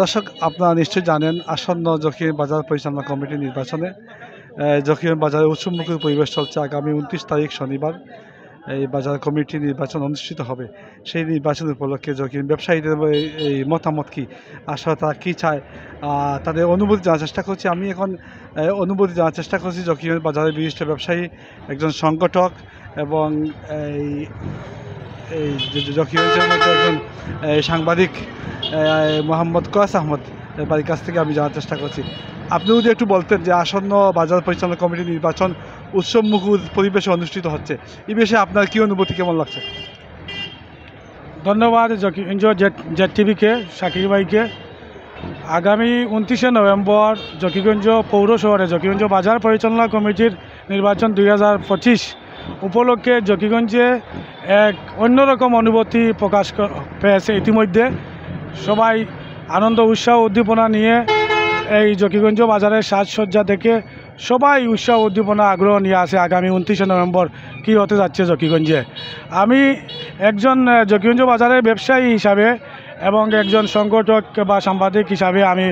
দর্শক, আপনারা নিশ্চয়ই জানেন আসন্ন জকিগঞ্জ বাজার পরিচালনা কমিটি নির্বাচনে জকিগঞ্জ বাজারে উৎসবমুখী পরিবেশ চলছে। আগামী 29 তারিখ শনিবার এই বাজার কমিটি নির্বাচন অনুষ্ঠিত হবে। সেই নির্বাচন উপলক্ষে জকিগঞ্জ ব্যবসায়ীদের এই মতামত কী, আসলে তারা কী চায়, তাদের অনুভূতি জানার চেষ্টা করছি। আমি এখন অনুভূতি জানার চেষ্টা করছি জকিগঞ্জ বাজারের বিশিষ্ট ব্যবসায়ী, একজন সংগঠক এবং এই জকিগঞ্জের মধ্যে একজন সাংবাদিক মোহাম্মদ কয়াস আহমদ বাড়ির কাছ থেকে আমি জানার চেষ্টা করছি। আপনি যদি একটু বলতেন যে আসন্ন বাজার পরিচালনা কমিটি নির্বাচন উৎসবমুখী পরিবেশে অনুষ্ঠিত হচ্ছে, এই বিষয়ে আপনার কী অনুভূতি, কেমন লাগছে? ধন্যবাদ জকিগঞ্জ জেড টিভিকে, শাকির ভাইকে। আগামী 29শে নভেম্বর জকিগঞ্জ পৌর শহরে জকিগঞ্জ বাজার পরিচালনা কমিটির নির্বাচন 2025 উপলক্ষে জকিগঞ্জে এক অন্যরকম অনুভূতি প্রকাশ পেয়েছে। ইতিমধ্যে সবাই আনন্দ উৎসাহ উদ্দীপনা নিয়ে এই জকিগঞ্জ বাজারের সাজসজ্জা দেখে সবাই উৎসাহ উদ্দীপনা আগ্রহ নিয়ে আসে আগামী 29শে নভেম্বর কী হতে যাচ্ছে জকিগঞ্জে। আমি একজন জকিগঞ্জ বাজারের ব্যবসায়ী হিসাবে এবং একজন সংগঠক বা সাংবাদিক হিসাবে আমি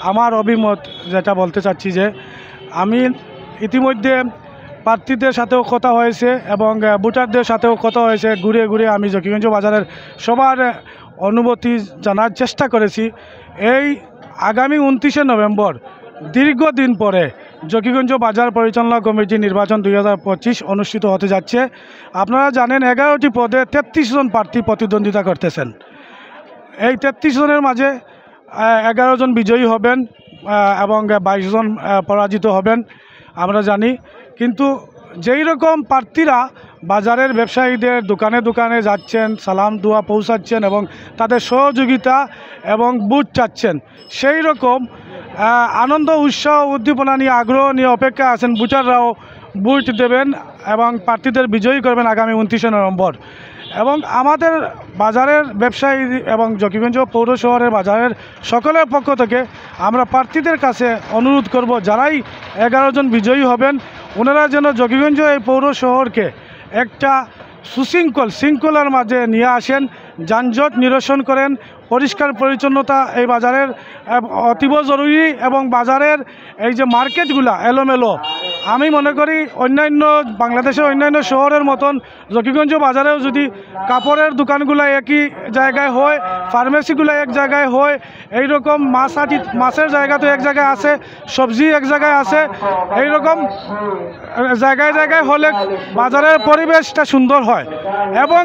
আমার অভিমত যেটা বলতে চাচ্ছি যে আমি ইতিমধ্যে প্রার্থীদের সাথেও কথা হয়েছে এবং ভোটারদের সাথেও কথা হয়েছে। ঘুরে ঘুরে আমি জকিগঞ্জ বাজারের সবার অনুভূতি জানার চেষ্টা করেছি। এই আগামী 29শে নভেম্বর দীর্ঘদিন পরে জকিগঞ্জ বাজার পরিচালনা কমিটি নির্বাচন 2025 অনুষ্ঠিত হতে যাচ্ছে। আপনারা জানেন 11টি পদে 33 জন প্রার্থী প্রতিদ্বন্দ্বিতা করতেছেন। এই 33 জনের মাঝে 11 জন বিজয়ী হবেন এবং 22 জন পরাজিত হবেন আমরা জানি। কিন্তু যেই রকম প্রার্থীরা বাজারের ব্যবসায়ীদের দোকানে দোকানে যাচ্ছেন, সালাম দোয়া পৌঁছাচ্ছেন এবং তাদের সহযোগিতা এবং বুট চাচ্ছেন, সেই রকম আনন্দ উৎসাহ উদ্দীপনা নিয়ে আগ্রহ নিয়ে অপেক্ষা আছেন ভোটাররাও বুট দেবেন এবং প্রার্থীদের বিজয়ী করবেন আগামী 29শে নভেম্বর। এবং আমাদের বাজারের ব্যবসায়ী এবং জকিগঞ্জ পৌর শহরের বাজারের সকলের পক্ষ থেকে আমরা প্রার্থীদের কাছে অনুরোধ করব, যারাই 11 জন বিজয়ী হবেন ওনারা যেন জকিগঞ্জ এই পৌর শহরকে একটা শৃঙ্খলার মাঝে নিয়ে আসেন, যানজট নিরসন করেন, পরিষ্কার পরিচ্ছন্নতা এই বাজারের অতীব জরুরি এবং বাজারের এই যে মার্কেটগুলা এলোমেলো, আমি মনে করি অন্যান্য বাংলাদেশের অন্যান্য শহরের মতন জকিগঞ্জ বাজারেও যদি কাপড়ের দোকানগুলো একই জায়গায় হয়, ফার্মেসিগুলো এক জায়গায় হয়, এইরকম মাছের জায়গা তো এক জায়গায় আছে, সবজি এক জায়গায় আছে, এইরকম জায়গায় জায়গায় হলে বাজারের পরিবেশটা সুন্দর হয় এবং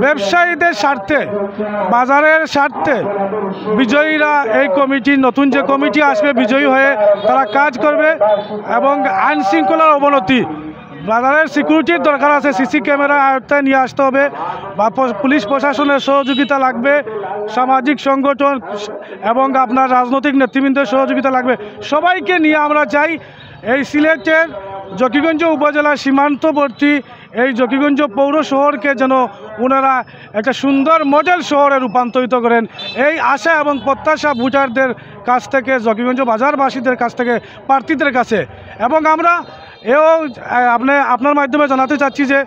ব্যবসায়ীদের স্বার্থে বাজারের স্বার্থে বিজয়ীরা এই কমিটি, নতুন যে কমিটি আসবে বিজয়ী হয়ে তারা কাজ করবে এবং আইন শৃঙ্খলার অবনতি, বাজারের সিকিউরিটির দরকার আছে, সিসি ক্যামেরা আয়ত্তায় নিয়ে আসতে হবে বা পুলিশ প্রশাসনের সহযোগিতা লাগবে, সামাজিক সংগঠন এবং আপনার রাজনৈতিক নেতৃবৃন্দের সহযোগিতা লাগবে। সবাইকে নিয়ে আমরা চাই এই সিলেটের জকিগঞ্জ উপজেলার সীমান্তবর্তী এই জকিগঞ্জ পৌর শহরকে যেন ওনারা একটা সুন্দর মডেল শহরে রূপান্তরিত করেন, এই আশা এবং প্রত্যাশা ভোটারদের কাছ থেকে, জকিগঞ্জ বাজারবাসীদের কাছ থেকে, প্রার্থীদের কাছে। এবং আমরা আপনার মাধ্যমে জানাতে চাচ্ছি যে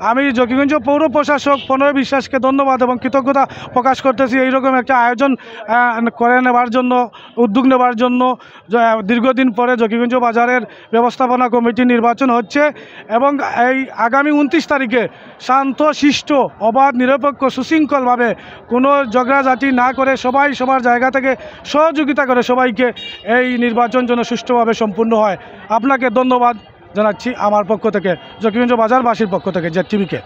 আমি জকিগঞ্জ পৌর প্রশাসক প্রণয় বিশ্বাসকে ধন্যবাদ এবং কৃতজ্ঞতা প্রকাশ করতেছি এইরকম একটা আয়োজন করে নেওয়ার জন্য, উদ্যোগ নেওয়ার জন্য। দীর্ঘদিন পরে জকিগঞ্জ বাজারের ব্যবস্থাপনা কমিটি নির্বাচন হচ্ছে এবং এই আগামী 29 তারিখে শান্ত শিষ্ট অবাধ নিরপেক্ষ সুশৃঙ্খলভাবে কোনো ঝগড়াঝাটি না করে সবাই সবার জায়গা থেকে সহযোগিতা করে সবাইকে এই নির্বাচন যেন সুষ্ঠুভাবে সম্পূর্ণ হয়। আপনাকে ধন্যবাদ জানাচ্ছি আমার পক্ষ থেকে, জকিগঞ্জ বাজারবাসীর পক্ষ থেকে, জেড টিভিকে।